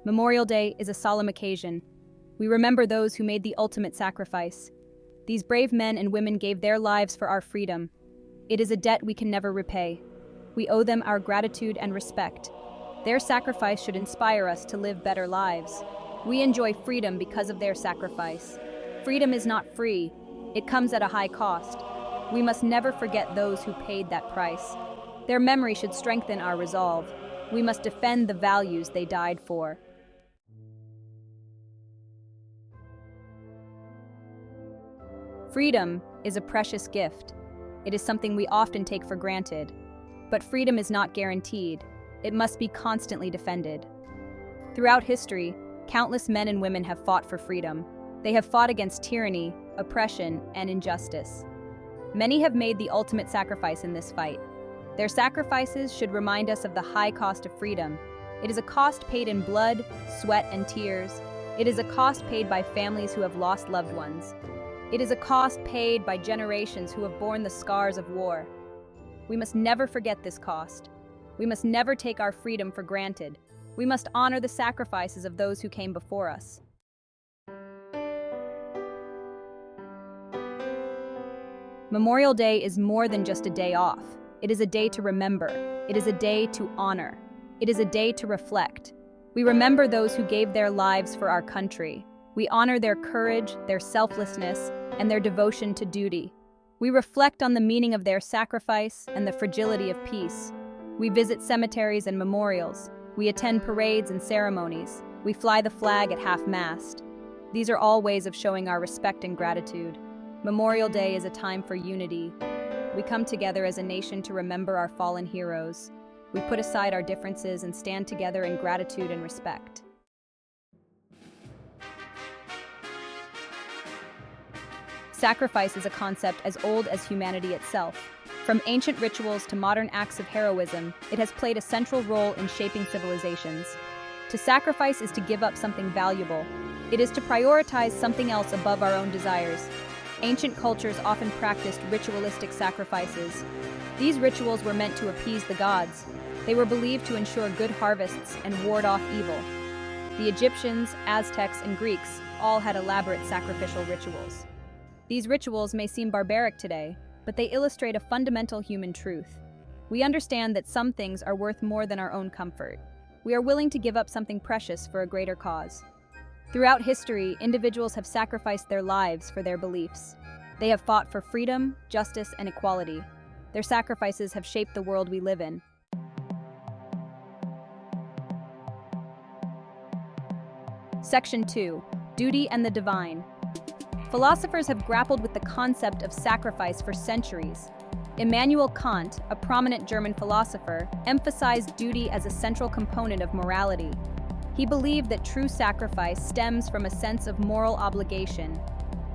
Memorial Day is a solemn occasion. We remember those who made the ultimate sacrifice. These brave men and women gave their lives for our freedom. It is a debt we can never repay. We owe them our gratitude and respect. Their sacrifice should inspire us to live better lives. We enjoy freedom because of their sacrifice. Freedom is not free. It comes at a high cost. We must never forget those who paid that price. Their memory should strengthen our resolve. We must defend the values they died for. Freedom is a precious gift. It is something we often take for granted. But freedom is not guaranteed. It must be constantly defended. Throughout history, countless men and women have fought for freedom. They have fought against tyranny, oppression, and injustice. Many have made the ultimate sacrifice in this fight. Their sacrifices should remind us of the high cost of freedom. It is a cost paid in blood, sweat, and tears. It is a cost paid by families who have lost loved ones. It is a cost paid by generations who have borne the scars of war. We must never forget this cost. We must never take our freedom for granted. We must honor the sacrifices of those who came before us. Memorial Day is more than just a day off. It is a day to remember. It is a day to honor. It is a day to reflect. We remember those who gave their lives for our country. We honor their courage, their selflessness, and their devotion to duty. We reflect on the meaning of their sacrifice and the fragility of peace. We visit cemeteries and memorials. We attend parades and ceremonies. We fly the flag at half-mast. These are all ways of showing our respect and gratitude. Memorial Day is a time for unity. We come together as a nation to remember our fallen heroes. We put aside our differences and stand together in gratitude and respect. Sacrifice is a concept as old as humanity itself. From ancient rituals to modern acts of heroism, it has played a central role in shaping civilizations. To sacrifice is to give up something valuable. It is to prioritize something else above our own desires. Ancient cultures often practiced ritualistic sacrifices. These rituals were meant to appease the gods. They were believed to ensure good harvests and ward off evil. The Egyptians, Aztecs, and Greeks all had elaborate sacrificial rituals. These rituals may seem barbaric today, but they illustrate a fundamental human truth. We understand that some things are worth more than our own comfort. We are willing to give up something precious for a greater cause. Throughout history, individuals have sacrificed their lives for their beliefs. They have fought for freedom, justice, and equality. Their sacrifices have shaped the world we live in. Section 2. Duty and the Divine. Philosophers have grappled with the concept of sacrifice for centuries. Immanuel Kant, a prominent German philosopher, emphasized duty as a central component of morality. He believed that true sacrifice stems from a sense of moral obligation.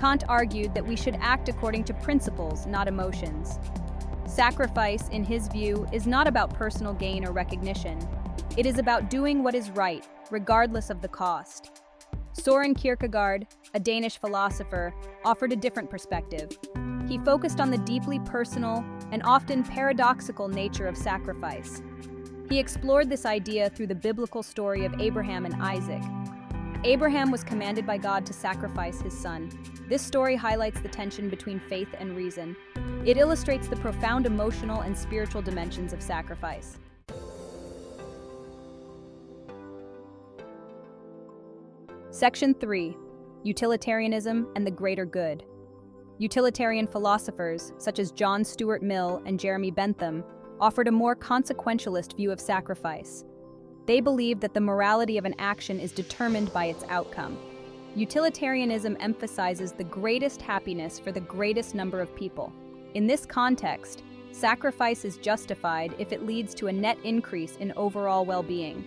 Kant argued that we should act according to principles, not emotions. Sacrifice, in his view, is not about personal gain or recognition. It is about doing what is right, regardless of the cost. Søren Kierkegaard, a Danish philosopher, offered a different perspective. He focused on the deeply personal and often paradoxical nature of sacrifice. He explored this idea through the biblical story of Abraham and Isaac. Abraham was commanded by God to sacrifice his son. This story highlights the tension between faith and reason. It illustrates the profound emotional and spiritual dimensions of sacrifice. Section 3. Utilitarianism and the Greater Good. Utilitarian philosophers, such as John Stuart Mill and Jeremy Bentham, offered a more consequentialist view of sacrifice. They believed that the morality of an action is determined by its outcome. Utilitarianism emphasizes the greatest happiness for the greatest number of people. In this context, sacrifice is justified if it leads to a net increase in overall well-being.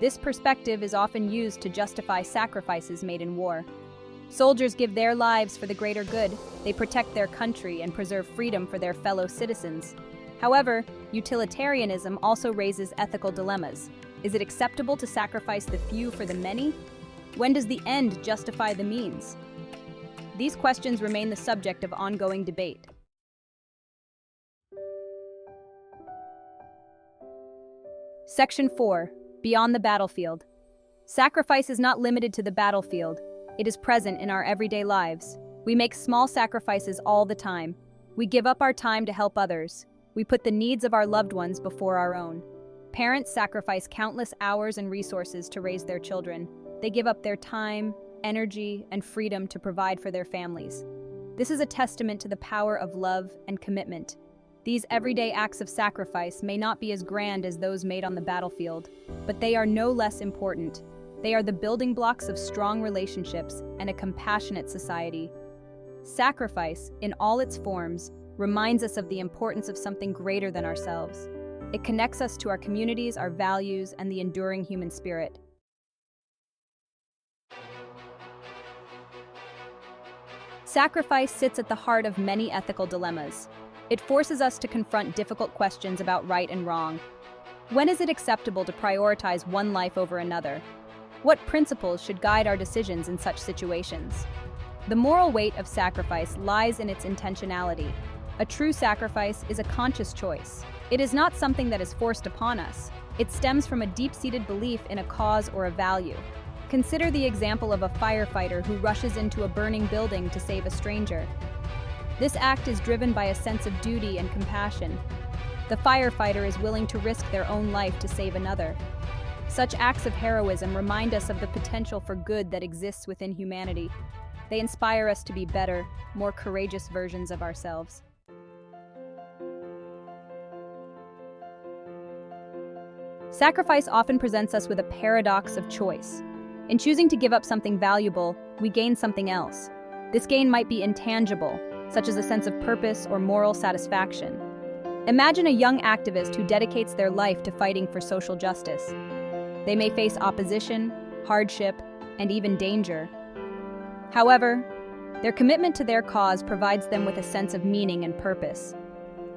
This perspective is often used to justify sacrifices made in war. Soldiers give their lives for the greater good. They protect their country and preserve freedom for their fellow citizens. However, utilitarianism also raises ethical dilemmas. Is it acceptable to sacrifice the few for the many? When does the end justify the means? These questions remain the subject of ongoing debate. Section 4. Beyond the Battlefield. Sacrifice is not limited to the battlefield. It is present in our everyday lives. We make small sacrifices all the time. We give up our time to help others. We put the needs of our loved ones before our own. Parents sacrifice countless hours and resources to raise their children. They give up their time, energy, and freedom to provide for their families. This is a testament to the power of love and commitment. These everyday acts of sacrifice may not be as grand as those made on the battlefield, but they are no less important. They are the building blocks of strong relationships and a compassionate society. Sacrifice, in all its forms, reminds us of the importance of something greater than ourselves. It connects us to our communities, our values, and the enduring human spirit. Sacrifice sits at the heart of many ethical dilemmas. It forces us to confront difficult questions about right and wrong. When is it acceptable to prioritize one life over another? What principles should guide our decisions in such situations? The moral weight of sacrifice lies in its intentionality. A true sacrifice is a conscious choice. It is not something that is forced upon us. It stems from a deep-seated belief in a cause or a value. Consider the example of a firefighter who rushes into a burning building to save a stranger. This act is driven by a sense of duty and compassion. The firefighter is willing to risk their own life to save another. Such acts of heroism remind us of the potential for good that exists within humanity. They inspire us to be better, more courageous versions of ourselves. Sacrifice often presents us with a paradox of choice. In choosing to give up something valuable, we gain something else. This gain might be intangible, such as a sense of purpose or moral satisfaction. Imagine a young activist who dedicates their life to fighting for social justice. They may face opposition, hardship, and even danger. However, their commitment to their cause provides them with a sense of meaning and purpose.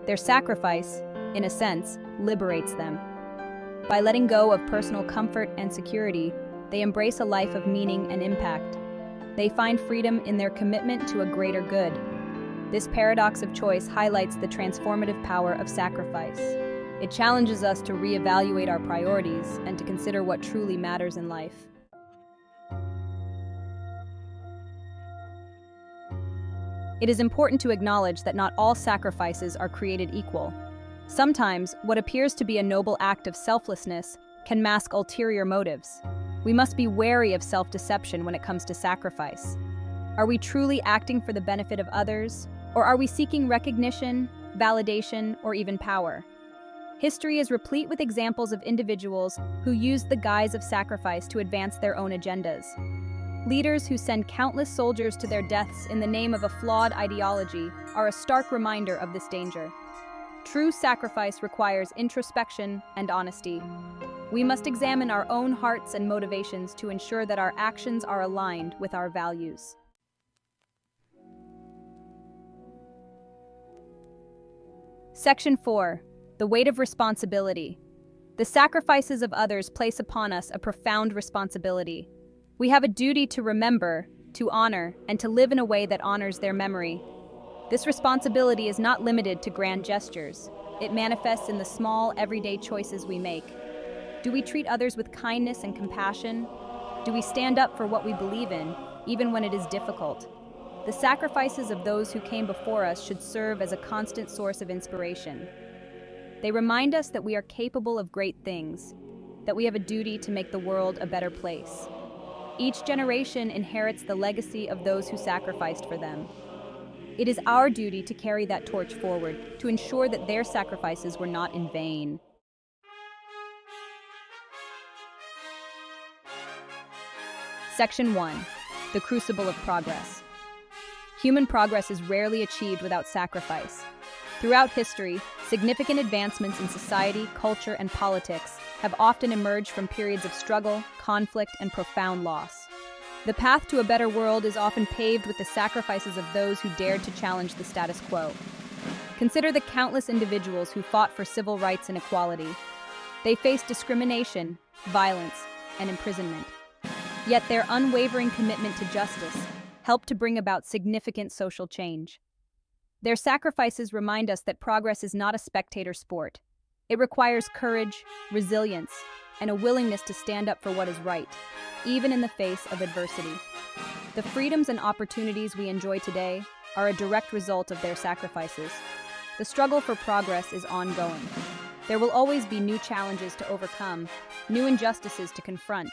Their sacrifice, in a sense, liberates them. By letting go of personal comfort and security, they embrace a life of meaning and impact. They find freedom in their commitment to a greater good. This paradox of choice highlights the transformative power of sacrifice. It challenges us to reevaluate our priorities and to consider what truly matters in life. It is important to acknowledge that not all sacrifices are created equal. Sometimes, what appears to be a noble act of selflessness can mask ulterior motives. We must be wary of self-deception when it comes to sacrifice. Are we truly acting for the benefit of others, or are we seeking recognition, validation, or even power? History is replete with examples of individuals who used the guise of sacrifice to advance their own agendas. Leaders who send countless soldiers to their deaths in the name of a flawed ideology are a stark reminder of this danger. True sacrifice requires introspection and honesty. We must examine our own hearts and motivations to ensure that our actions are aligned with our values. Section 4. The weight of responsibility. The sacrifices of others place upon us a profound responsibility. We have a duty to remember, to honor, and to live in a way that honors their memory. This responsibility is not limited to grand gestures. It manifests in the small, everyday choices we make. Do we treat others with kindness and compassion? Do we stand up for what we believe in, even when it is difficult? The sacrifices of those who came before us should serve as a constant source of inspiration. They remind us that we are capable of great things, that we have a duty to make the world a better place. Each generation inherits the legacy of those who sacrificed for them. It is our duty to carry that torch forward, to ensure that their sacrifices were not in vain. Section 1. The Crucible of Progress. Human progress is rarely achieved without sacrifice. Throughout history, significant advancements in society, culture, and politics have often emerged from periods of struggle, conflict, and profound loss. The path to a better world is often paved with the sacrifices of those who dared to challenge the status quo. Consider the countless individuals who fought for civil rights and equality. They faced discrimination, violence, and imprisonment. Yet their unwavering commitment to justice helped to bring about significant social change. Their sacrifices remind us that progress is not a spectator sport. It requires courage, resilience, and a willingness to stand up for what is right, even in the face of adversity. The freedoms and opportunities we enjoy today are a direct result of their sacrifices. The struggle for progress is ongoing. There will always be new challenges to overcome, new injustices to confront.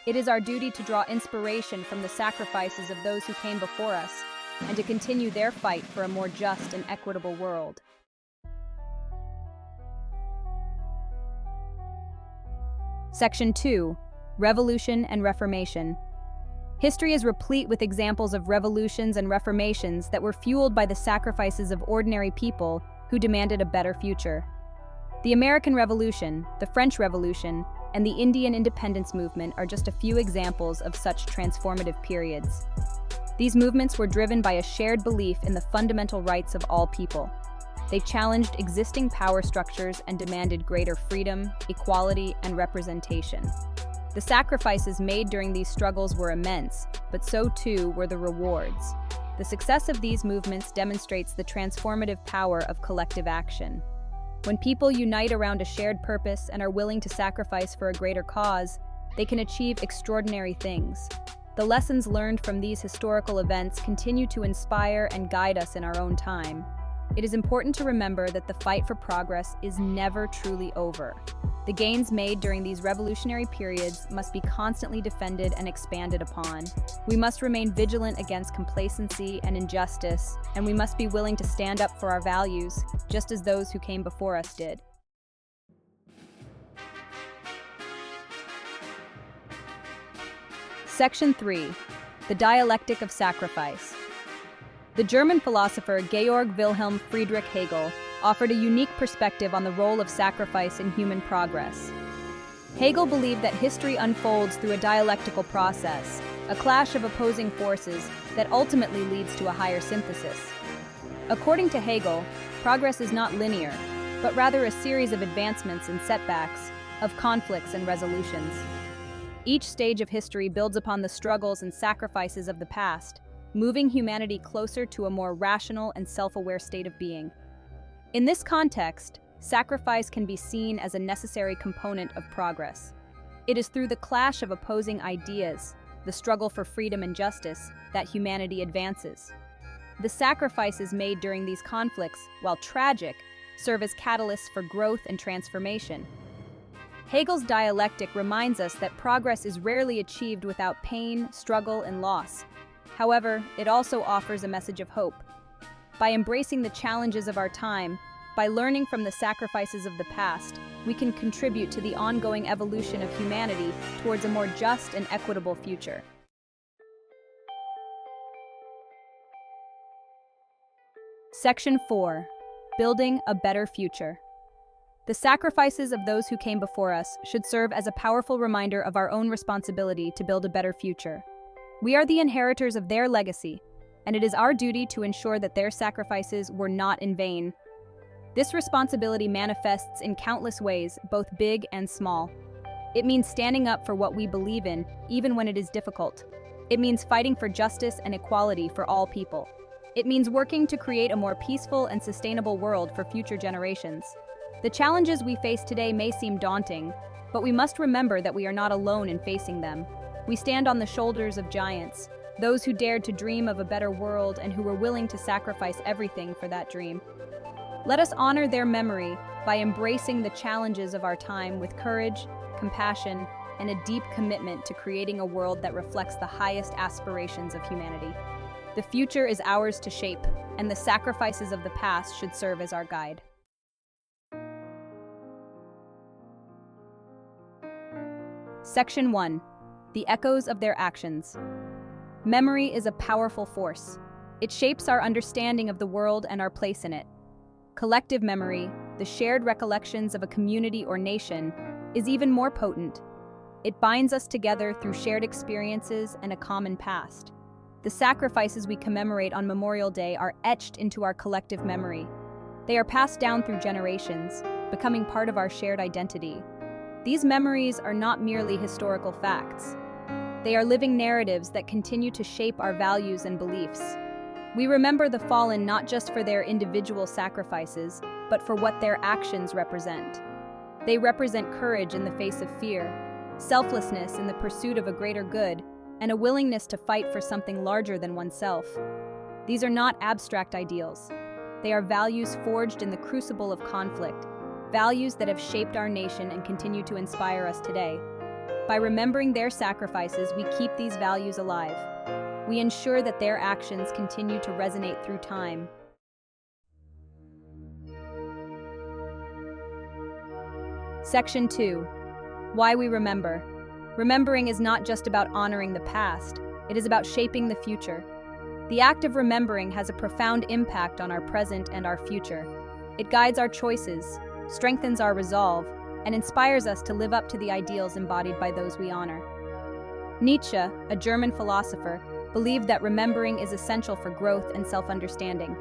It is our duty to draw inspiration from the sacrifices of those who came before us and to continue their fight for a more just and equitable world. Section 2. Revolution and Reformation. History is replete with examples of revolutions and reformations that were fueled by the sacrifices of ordinary people who demanded a better future. The American Revolution, the French Revolution, and the Indian independence movement are just a few examples of such transformative periods. These movements were driven by a shared belief in the fundamental rights of all people. They challenged existing power structures and demanded greater freedom, equality, and representation. The sacrifices made during these struggles were immense, but so too were the rewards. The success of these movements demonstrates the transformative power of collective action. When people unite around a shared purpose and are willing to sacrifice for a greater cause, they can achieve extraordinary things. The lessons learned from these historical events continue to inspire and guide us in our own time. It is important to remember that the fight for progress is never truly over. The gains made during these revolutionary periods must be constantly defended and expanded upon. We must remain vigilant against complacency and injustice, and we must be willing to stand up for our values, just as those who came before us did. Section 3. The Dialectic of Sacrifice. The German philosopher Georg Wilhelm Friedrich Hegel offered a unique perspective on the role of sacrifice in human progress. Hegel believed that history unfolds through a dialectical process, a clash of opposing forces that ultimately leads to a higher synthesis. According to Hegel, progress is not linear, but rather a series of advancements and setbacks, of conflicts and resolutions. Each stage of history builds upon the struggles and sacrifices of the past, moving humanity closer to a more rational and self-aware state of being. In this context, sacrifice can be seen as a necessary component of progress. It is through the clash of opposing ideas, the struggle for freedom and justice, that humanity advances. The sacrifices made during these conflicts, while tragic, serve as catalysts for growth and transformation. Hegel's dialectic reminds us that progress is rarely achieved without pain, struggle, and loss. However, it also offers a message of hope. By embracing the challenges of our time, by learning from the sacrifices of the past, we can contribute to the ongoing evolution of humanity towards a more just and equitable future. Section 4. Building a Better Future. The sacrifices of those who came before us should serve as a powerful reminder of our own responsibility to build a better future. We are the inheritors of their legacy, and it is our duty to ensure that their sacrifices were not in vain. This responsibility manifests in countless ways, both big and small. It means standing up for what we believe in, even when it is difficult. It means fighting for justice and equality for all people. It means working to create a more peaceful and sustainable world for future generations. The challenges we face today may seem daunting, but we must remember that we are not alone in facing them. We stand on the shoulders of giants, those who dared to dream of a better world and who were willing to sacrifice everything for that dream. Let us honor their memory by embracing the challenges of our time with courage, compassion, and a deep commitment to creating a world that reflects the highest aspirations of humanity. The future is ours to shape, and the sacrifices of the past should serve as our guide. Section 1. The Echoes of Their Actions. Memory is a powerful force. It shapes our understanding of the world and our place in it. Collective memory, the shared recollections of a community or nation, is even more potent. It binds us together through shared experiences and a common past. The sacrifices we commemorate on Memorial Day are etched into our collective memory. They are passed down through generations, becoming part of our shared identity. These memories are not merely historical facts. They are living narratives that continue to shape our values and beliefs. We remember the fallen not just for their individual sacrifices, but for what their actions represent. They represent courage in the face of fear, selflessness in the pursuit of a greater good, and a willingness to fight for something larger than oneself. These are not abstract ideals. They are values forged in the crucible of conflict, values that have shaped our nation and continue to inspire us today. By remembering their sacrifices, we keep these values alive. We ensure that their actions continue to resonate through time. Section 2. Why we remember. Remembering is not just about honoring the past, it is about shaping the future. The act of remembering has a profound impact on our present and our future. It guides our choices, strengthens our resolve, and inspires us to live up to the ideals embodied by those we honor. Nietzsche, a German philosopher, believed that remembering is essential for growth and self-understanding.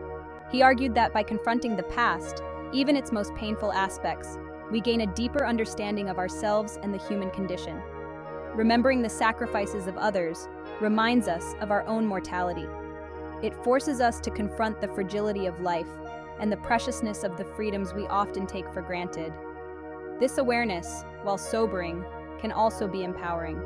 He argued that by confronting the past, even its most painful aspects, we gain a deeper understanding of ourselves and the human condition. Remembering the sacrifices of others reminds us of our own mortality. It forces us to confront the fragility of life and the preciousness of the freedoms we often take for granted. This awareness, while sobering, can also be empowering.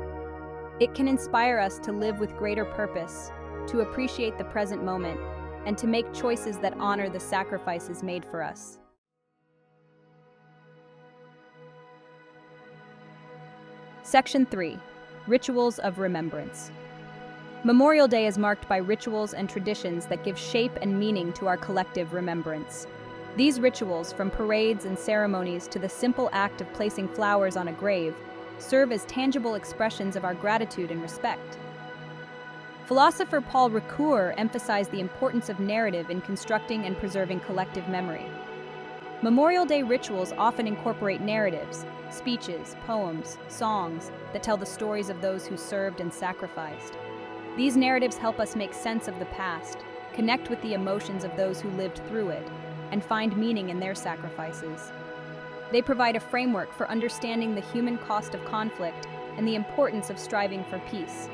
It can inspire us to live with greater purpose, to appreciate the present moment, and to make choices that honor the sacrifices made for us. Section 3. Rituals of Remembrance. Memorial Day is marked by rituals and traditions that give shape and meaning to our collective remembrance. These rituals, from parades and ceremonies to the simple act of placing flowers on a grave, serve as tangible expressions of our gratitude and respect. Philosopher Paul Ricoeur emphasized the importance of narrative in constructing and preserving collective memory. Memorial Day rituals often incorporate narratives, speeches, poems, songs that tell the stories of those who served and sacrificed. These narratives help us make sense of the past, connect with the emotions of those who lived through it, and find meaning in their sacrifices. They provide a framework for understanding the human cost of conflict and the importance of striving for peace.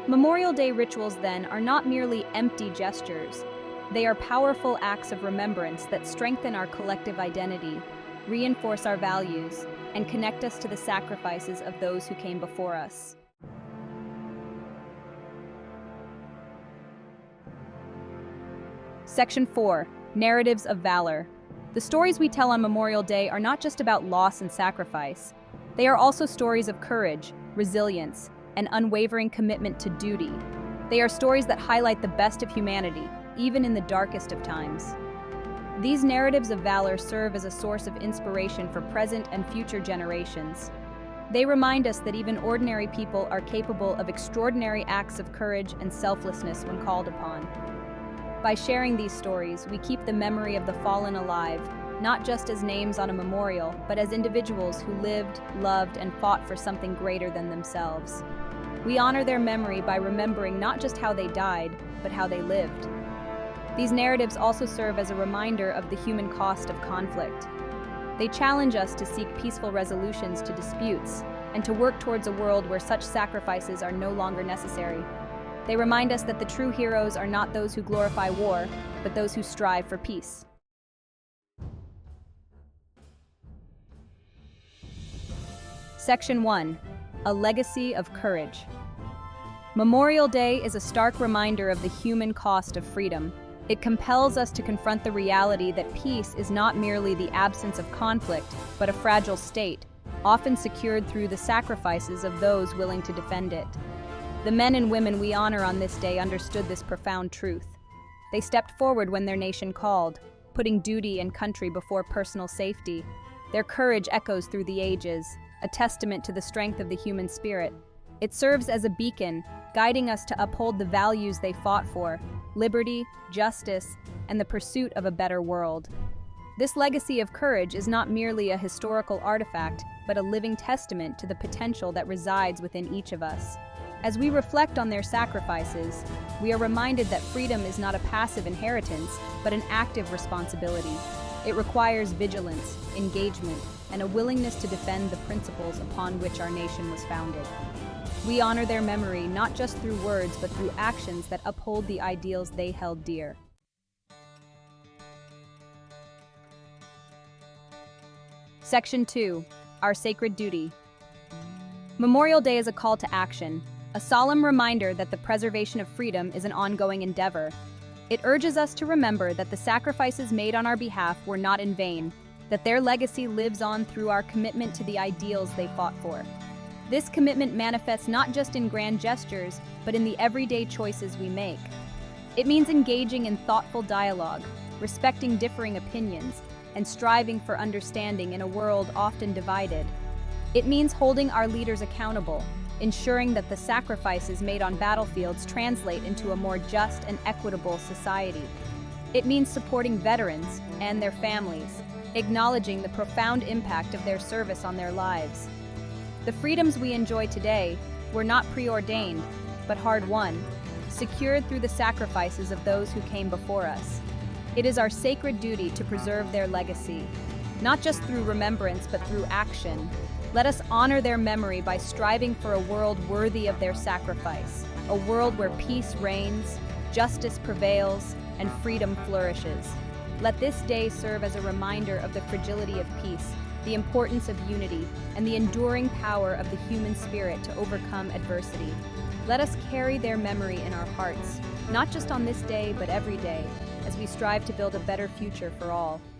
Memorial Day rituals, then, are not merely empty gestures. They are powerful acts of remembrance that strengthen our collective identity, reinforce our values, and connect us to the sacrifices of those who came before us. Section 4. Narratives of Valor. The stories we tell on Memorial Day are not just about loss and sacrifice. They are also stories of courage, resilience, and unwavering commitment to duty. They are stories that highlight the best of humanity, even in the darkest of times. These narratives of valor serve as a source of inspiration for present and future generations. They remind us that even ordinary people are capable of extraordinary acts of courage and selflessness when called upon. By sharing these stories, we keep the memory of the fallen alive, not just as names on a memorial, but as individuals who lived, loved, and fought for something greater than themselves. We honor their memory by remembering not just how they died, but how they lived. These narratives also serve as a reminder of the human cost of conflict. They challenge us to seek peaceful resolutions to disputes and to work towards a world where such sacrifices are no longer necessary. They remind us that the true heroes are not those who glorify war, but those who strive for peace. Section 1. A Legacy of Courage. Memorial Day is a stark reminder of the human cost of freedom. It compels us to confront the reality that peace is not merely the absence of conflict, but a fragile state, often secured through the sacrifices of those willing to defend it. The men and women we honor on this day understood this profound truth. They stepped forward when their nation called, putting duty and country before personal safety. Their courage echoes through the ages, a testament to the strength of the human spirit. It serves as a beacon, guiding us to uphold the values they fought for: liberty, justice, and the pursuit of a better world. This legacy of courage is not merely a historical artifact, but a living testament to the potential that resides within each of us. As we reflect on their sacrifices, we are reminded that freedom is not a passive inheritance, but an active responsibility. It requires vigilance, engagement, and a willingness to defend the principles upon which our nation was founded. We honor their memory not just through words, but through actions that uphold the ideals they held dear. Section 2. Our Sacred Duty. Memorial Day is a call to action, a solemn reminder that the preservation of freedom is an ongoing endeavor. It urges us to remember that the sacrifices made on our behalf were not in vain, that their legacy lives on through our commitment to the ideals they fought for. This commitment manifests not just in grand gestures, but in the everyday choices we make. It means engaging in thoughtful dialogue, respecting differing opinions, and striving for understanding in a world often divided. It means holding our leaders accountable, ensuring that the sacrifices made on battlefields translate into a more just and equitable society. It means supporting veterans and their families, acknowledging the profound impact of their service on their lives. The freedoms we enjoy today were not preordained, but hard-won, secured through the sacrifices of those who came before us. It is our sacred duty to preserve their legacy, not just through remembrance, but through action. Let us honor their memory by striving for a world worthy of their sacrifice, a world where peace reigns, justice prevails, and freedom flourishes. Let this day serve as a reminder of the fragility of peace, the importance of unity, and the enduring power of the human spirit to overcome adversity. Let us carry their memory in our hearts, not just on this day, but every day, as we strive to build a better future for all.